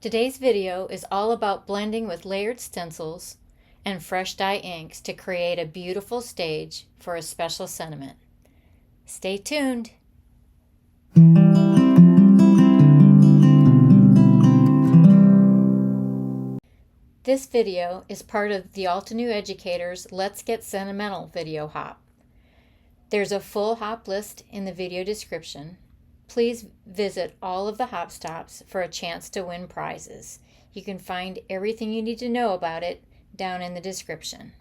Today's video is all about blending with layered stencils and fresh dye inks to create a beautiful stage for a special sentiment. Stay tuned. This video is part of the Altenew Educators Let's Get Sentimental video hop. There's a full hop list in the video description. Please visit all of the hop stops for a chance to win prizes. You can find everything you need to know about it down in the description.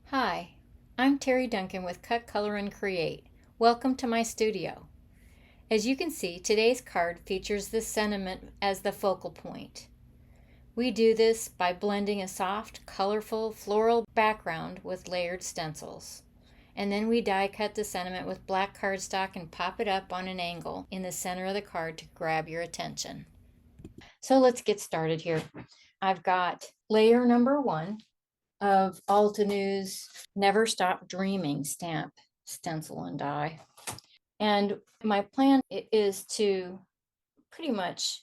Hi, I'm Terry Duncan with Cut, Color, and Create. Welcome to my studio. As you can see, today's card features this sentiment as the focal point. We do this by blending a soft, colorful, floral background with layered stencils. And then we die cut the sentiment with black cardstock and pop it up on an angle in the center of the card to grab your attention. So let's get started here. I've got layer number 1 of Altenew's Never Stop Dreaming stamp, stencil and die. And my plan is to pretty much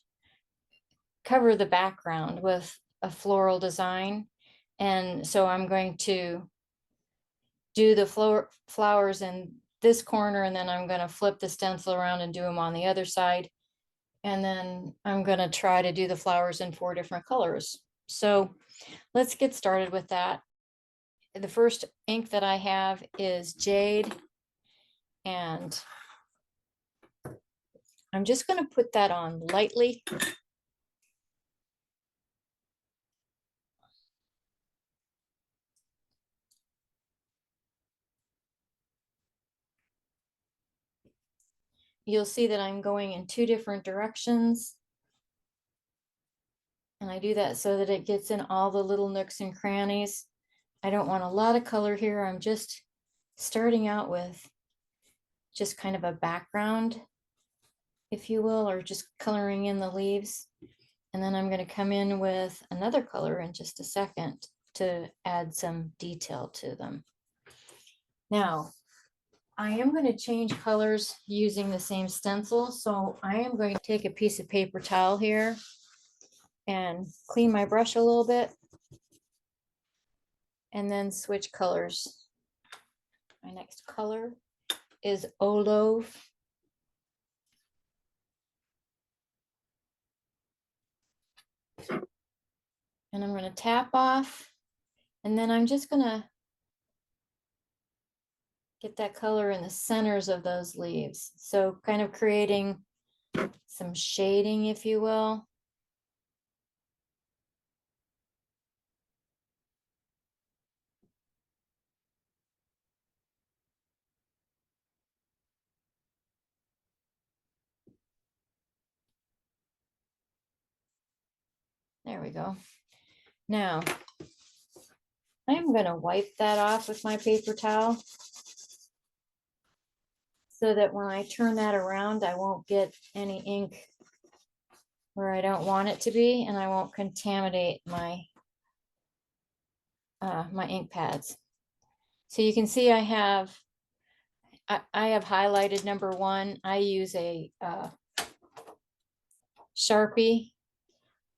cover the background with a floral design. And so I'm going to do the flowers in this corner, and then I'm going to flip the stencil around and do them on the other side. And then I'm going to try to do the flowers in 4 different colors. So let's get started with that. The first ink that I have is Jade, and I'm just going to put that on lightly. You'll see that I'm going in 2 different directions. And I do that so that it gets in all the little nooks and crannies. I don't want a lot of color here. I'm just starting out with just kind of a background, if you will, or just coloring in the leaves. And then I'm going to come in with another color in just a second to add some detail to them. Now, I am going to change colors using the same stencil. So I am going to take a piece of paper towel here and clean my brush a little bit and then switch colors. My next color is Olive. And I'm going to tap off, and then I'm just going to get that color in the centers of those leaves. So kind of creating some shading, if you will. There we go. Now, I'm going to wipe that off with my paper towel so that when I turn that around, I won't get any ink where I don't want it to be, and I won't contaminate my my ink pads. So you can see I have highlighted number 1. I use a Sharpie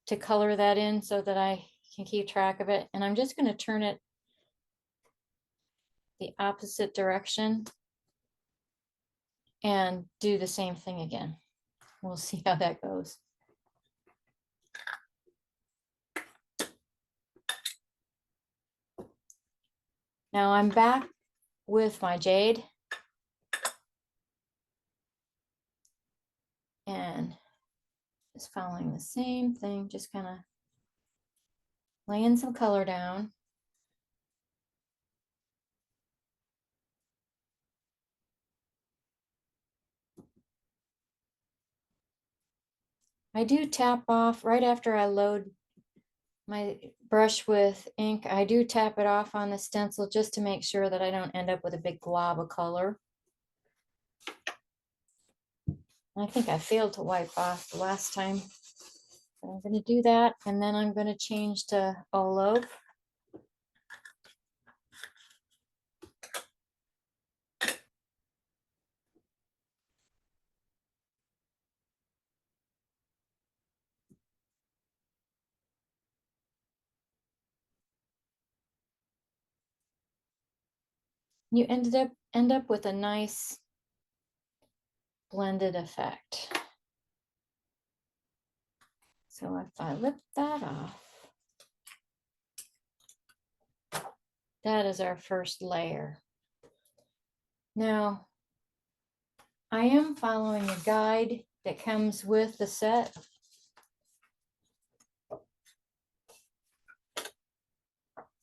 to color that in so that I can keep track of it. And I'm just going to turn it the opposite direction and do the same thing again. We'll see how that goes. Now I'm back with my Jade, and just following the same thing, just kind of laying some color down. I do tap off right after I load my brush with ink. I do tap it off on the stencil just to make sure that I don't end up with a big glob of color. I think I failed to wipe off the last time. So I'm going to do that, and then I'm going to change to Olive. You end up with a nice blended effect. So if I lift that off, that is our first layer. Now, I am following a guide that comes with the set.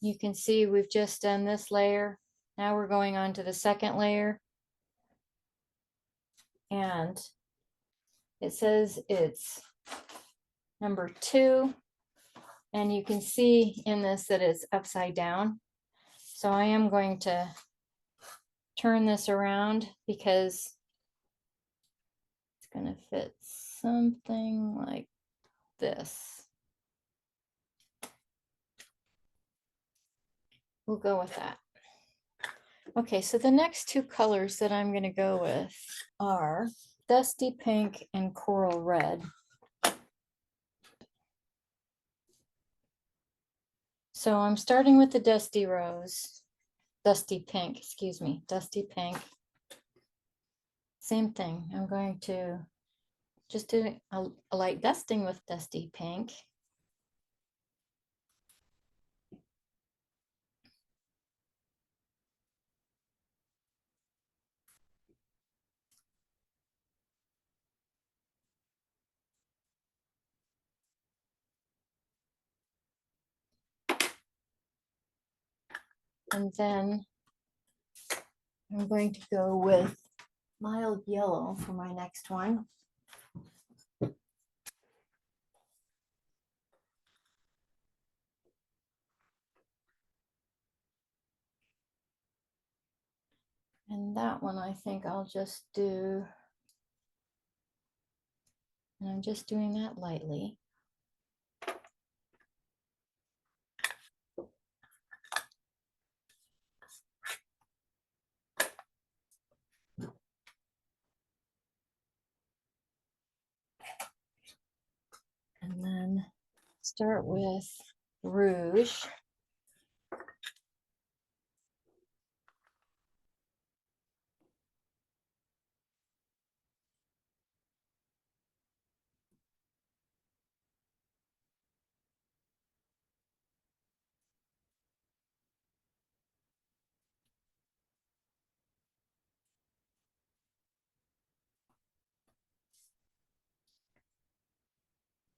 You can see we've just done this layer. Now we're going on to the second layer. And it says it's number 2. And you can see in this that it's upside down. So I am going to turn this around because it's going to fit something like this. We'll go with that. Okay, so the next 2 colors that I'm going to go with are Dusty Pink and Coral Red. So I'm starting with the Dusty Pink, excuse me, Dusty Pink. Same thing, I'm going to just do a light dusting with Dusty Pink. And then I'm going to go with mild yellow for my next one. And that one I think I'll just do, and I'm just doing that lightly. And then start with Rouge.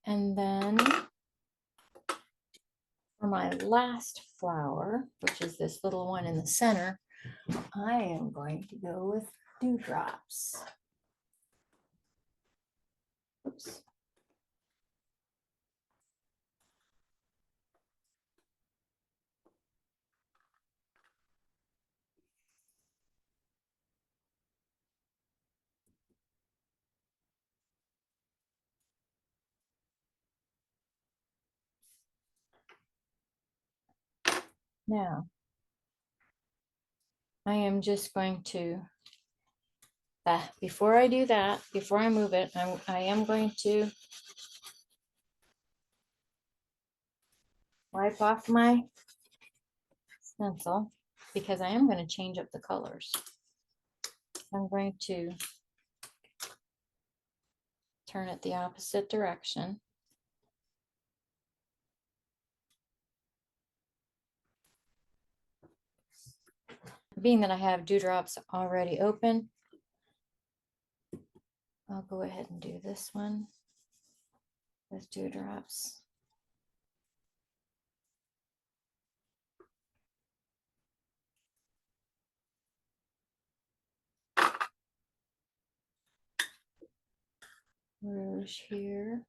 And then for my last flower, which is this little one in the center, I am going to go with dewdrops. Oops. Now, I am just going to, before I do that, before I move it, I am going to wipe off my stencil because I am going to change up the colors. I'm going to turn it the opposite direction. Being that I have dewdrops already open, I'll go ahead and do this one with dewdrops. Rouge here.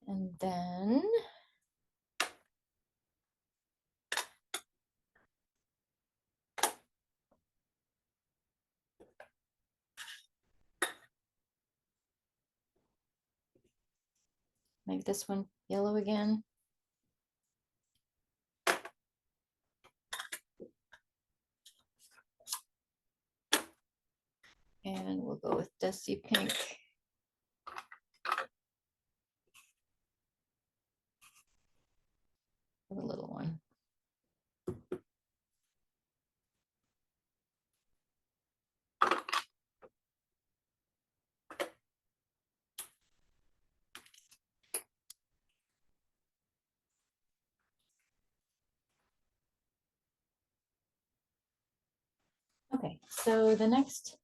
And then make this one yellow again. dusty pink. A little one. Okay, so the next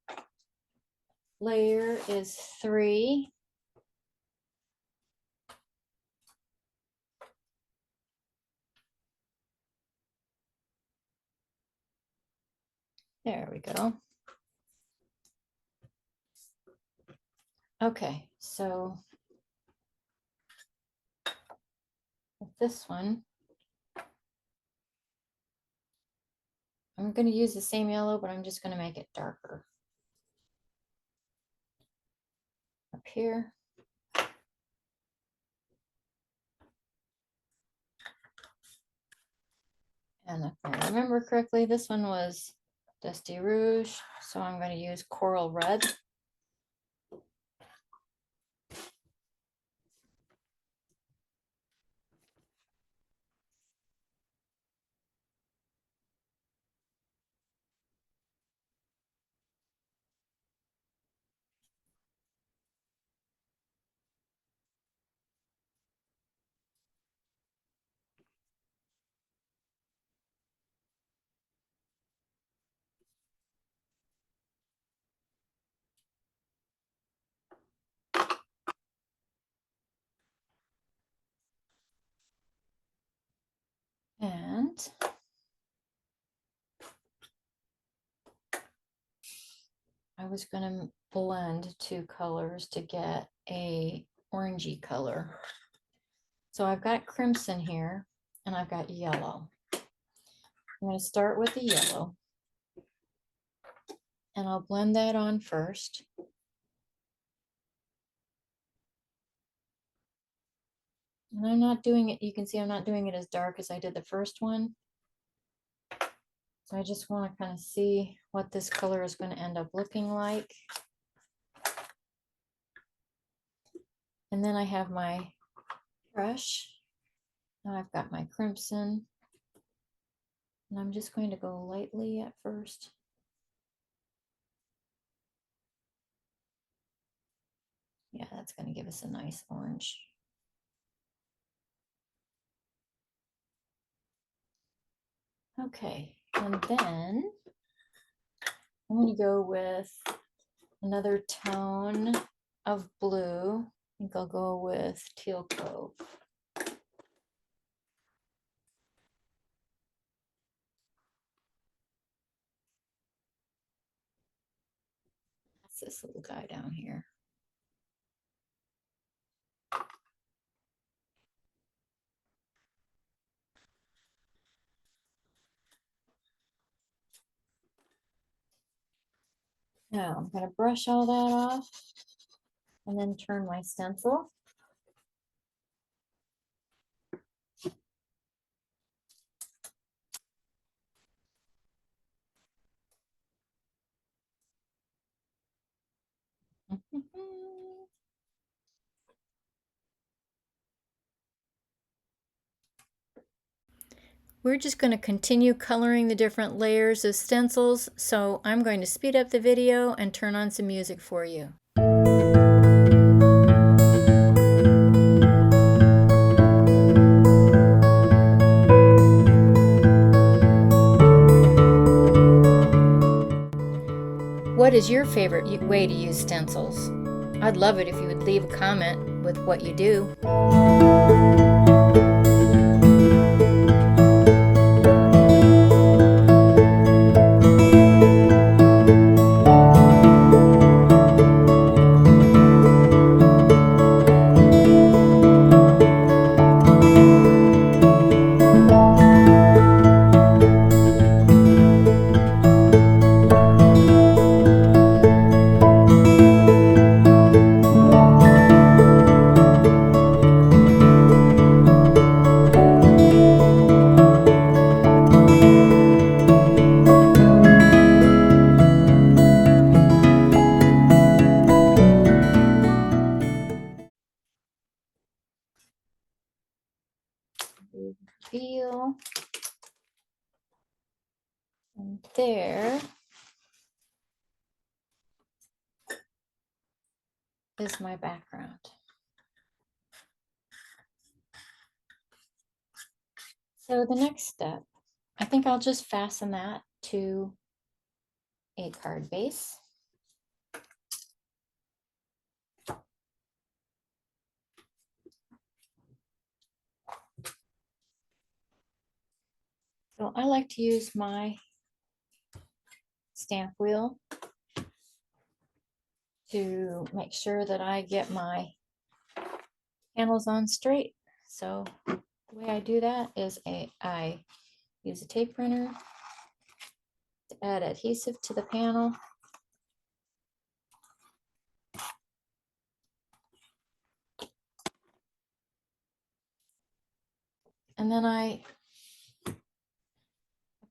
layer is 3. There we go. Okay, so with this one, I'm going to use the same yellow, but I'm just going to make it darker. Up here. And if I remember correctly, this one was Dusty Rouge, so I'm going to use Coral Red. And I was going to blend 2 colors to get a orangey color. So I've got crimson here and I've got yellow. I'm going to start with the yellow and I'll blend that on first. And I'm not doing it, you can see I'm not doing it as dark as I did the first one. So I just want to kind of see what this color is going to end up looking like. And then I have my brush. Now I've got my crimson. And I'm just going to go lightly at first. Yeah, that's going to give us a nice orange. Okay, and then I'm going to go with another tone of blue. I think I'll go with Teal Cove. That's this little guy down here. Now I'm going to brush all that off and then turn my stencil. We're just going to continue coloring the different layers of stencils, so I'm going to speed up the video and turn on some music for you. What is your favorite way to use stencils? I'd love it if you would leave a comment with what you do. reveal. And there is my background. So the next step, I think I'll just fasten that to a card base. So I like to use my stamp wheel to make sure that I get my panels on straight. So the way I do that is I use a tape printer to add adhesive to the panel. And then I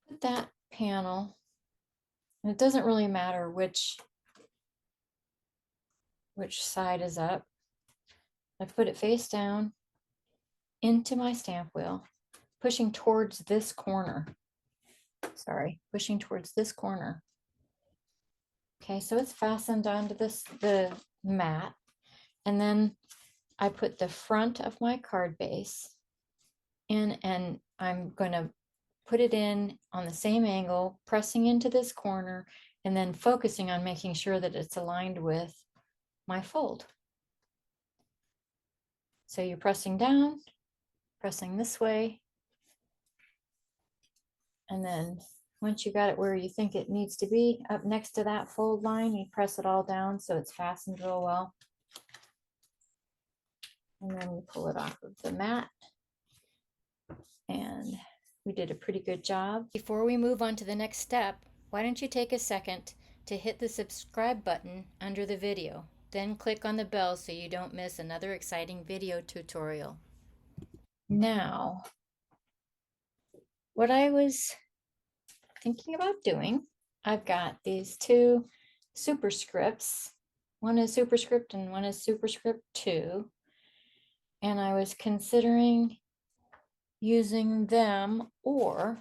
put that panel, and it doesn't really matter which side is up. I put it face down into my stamp wheel, pushing towards this corner. Sorry, pushing towards this corner. Okay, so it's fastened onto the mat, and then I put the front of my card base in, and I'm going to put it in on the same angle, pressing into this corner, and then focusing on making sure that it's aligned with my fold. So you're pressing down, pressing this way, and then once you got it where you think it needs to be, up next to that fold line, you press it all down so it's fastened real well. And then you pull it off of the mat. And we did a pretty good job. Before we move on to the next step, why don't you take a second to hit the subscribe button under the video. Then click on the bell so you don't miss another exciting video tutorial. Now, what I was thinking about doing, I've got these two superscripts. One is superscript and one is superscript 2. And I was considering using them, or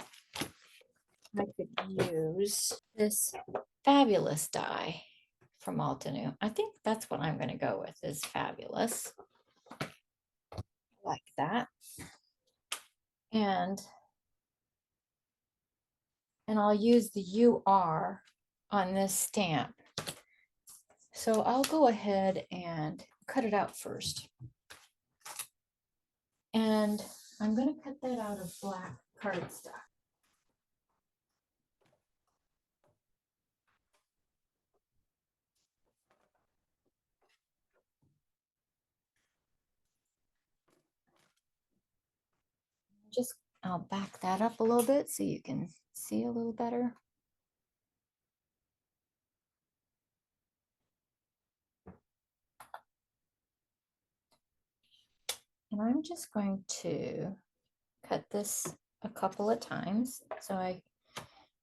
I could use this fabulous die from Altenew. I think that's what I'm going to go with, is fabulous. Like that. And I'll use the UR on this stamp. So I'll go ahead and cut it out first. And I'm going to cut that out of black cardstock. I'll back that up a little bit so you can see a little better. And I'm just going to cut this a couple of times so I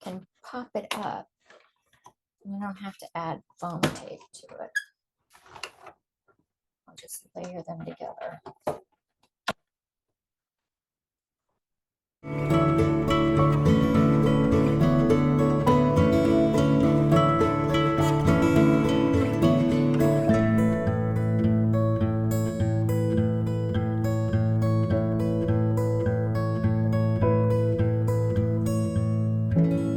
can pop it up. You don't have to add foam tape to it. I'll just layer them together.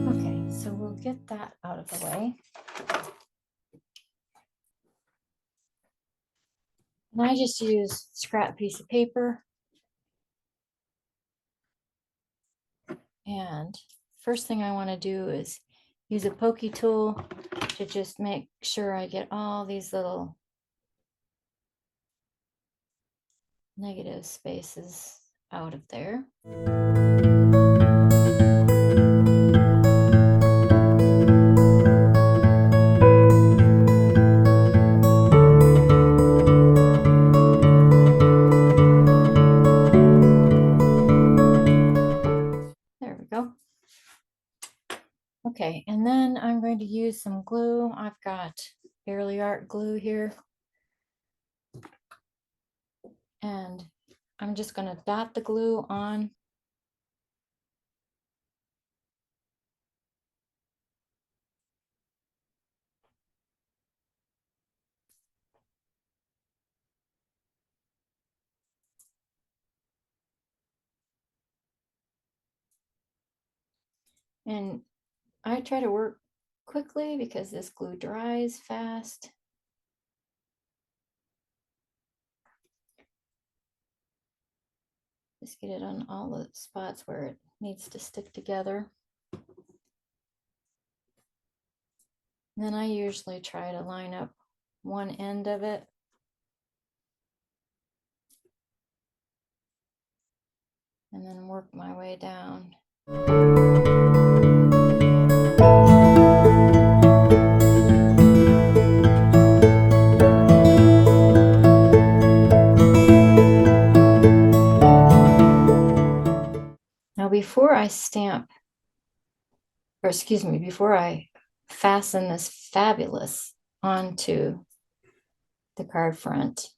Okay, so we'll get that out of the way. And I just use scrap piece of paper. And first thing I want to do is use a pokey tool to just make sure I get all these little negative spaces out of there. There we go. Okay, and then I'm going to use some glue. I've got Barely Art glue here. And I'm just going to dot the glue on And I try to work quickly because this glue dries fast. Just get it on all the spots where it needs to stick together. And then I usually try to line up one end of it. And then work my way down. Now before I stamp, or excuse me, before I fasten this Fabulous onto the card front,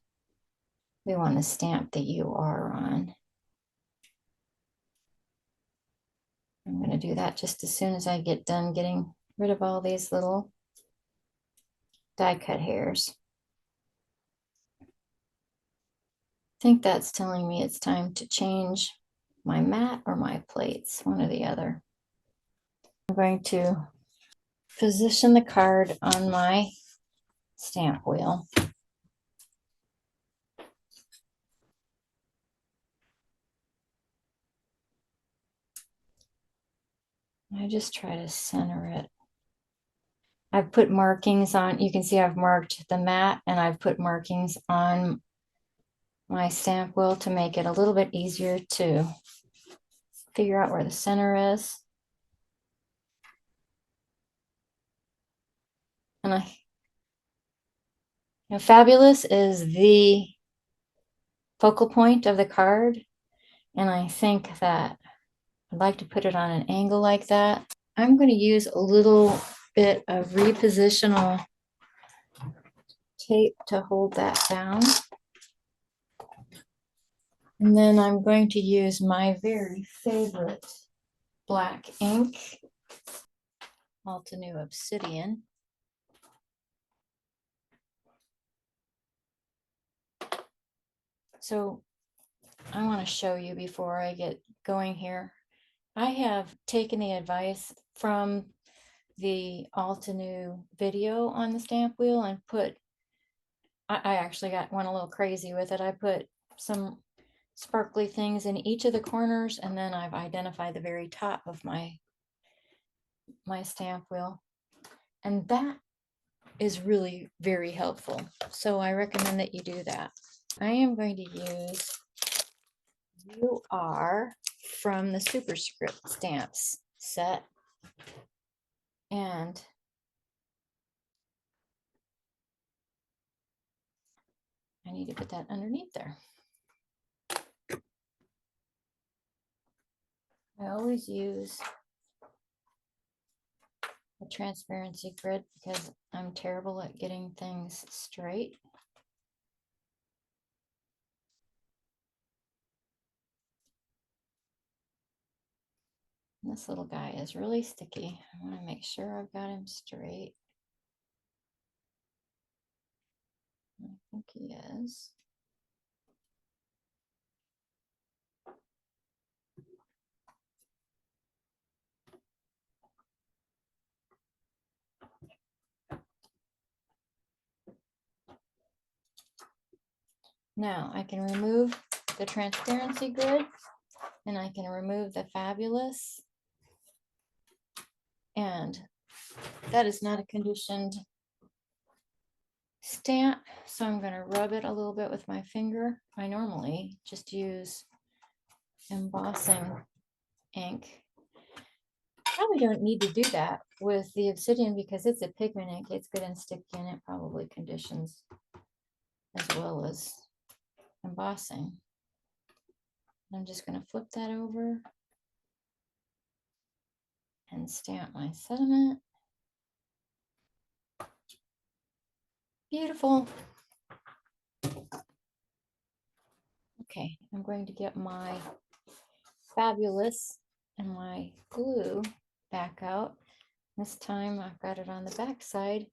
we want to stamp the UR on. I'm going to do that just as soon as I get done getting rid of all these little die cut hairs. I think that's telling me it's time to change my mat or my plates, one or the other. I'm going to position the card on my stamp wheel. I just try to center it. I've put markings on, you can see I've marked the mat, and I've put markings on my stamp wheel to make it a little bit easier to figure out where the center is. And Fabulous is the focal point of the card, and I think that I'd like to put it on an angle like that. I'm going to use a little bit of repositional tape to hold that down. And then I'm going to use my very favorite black ink, Altenew Obsidian. So I want to show you before I get going here. I have taken the advice from the Altenew video on the stamp wheel and I actually went a little crazy with it. I put some sparkly things in each of the corners, and then I've identified the very top of my stamp wheel. And that is really very helpful. So I recommend that you do that. I am going to use UR from the Superscript stamps set. And I need to put that underneath there. I always use a transparency grid because I'm terrible at getting things straight. This little guy is really sticky. I want to make sure I've got him straight. I think he is. Now I can remove the transparency grid, and I can remove the Fabulous. And that is not a conditioned stamp, so I'm going to rub it a little bit with my finger. I normally just use embossing ink. Probably don't need to do that with the Obsidian because it's a pigment ink. It's good and sticky, and it probably conditions as well as embossing. I'm just going to flip that over and stamp my sediment. Beautiful. Okay, I'm going to get my Fabulous and my glue back out. This time I've got it on the back side.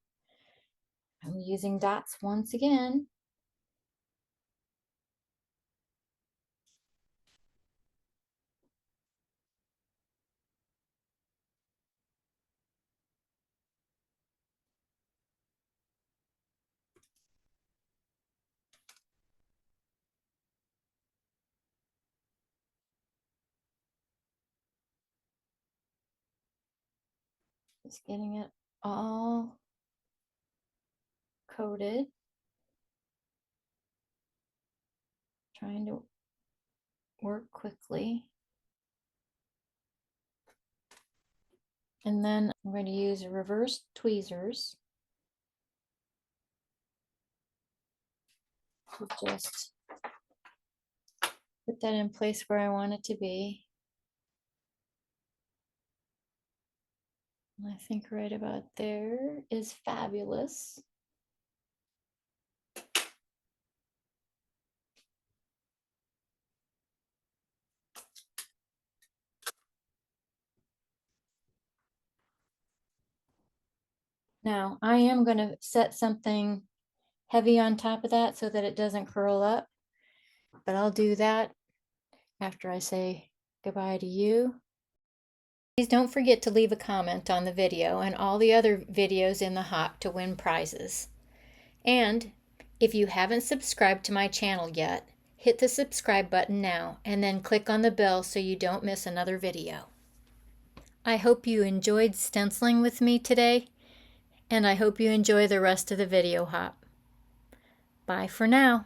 I'm using dots once again. Just getting it all coated. Trying to work quickly. And then I'm going to use reverse tweezers to just put that in place where I want it to be. And I think right about there is fabulous. Now I am going to set something heavy on top of that so that it doesn't curl up, but I'll do that after I say goodbye to you. Please don't forget to leave a comment on the video and all the other videos in the hop to win prizes. And if you haven't subscribed to my channel yet, hit the subscribe button now and then click on the bell so you don't miss another video. I hope you enjoyed stenciling with me today, and I hope you enjoy the rest of the video hop. Bye for now.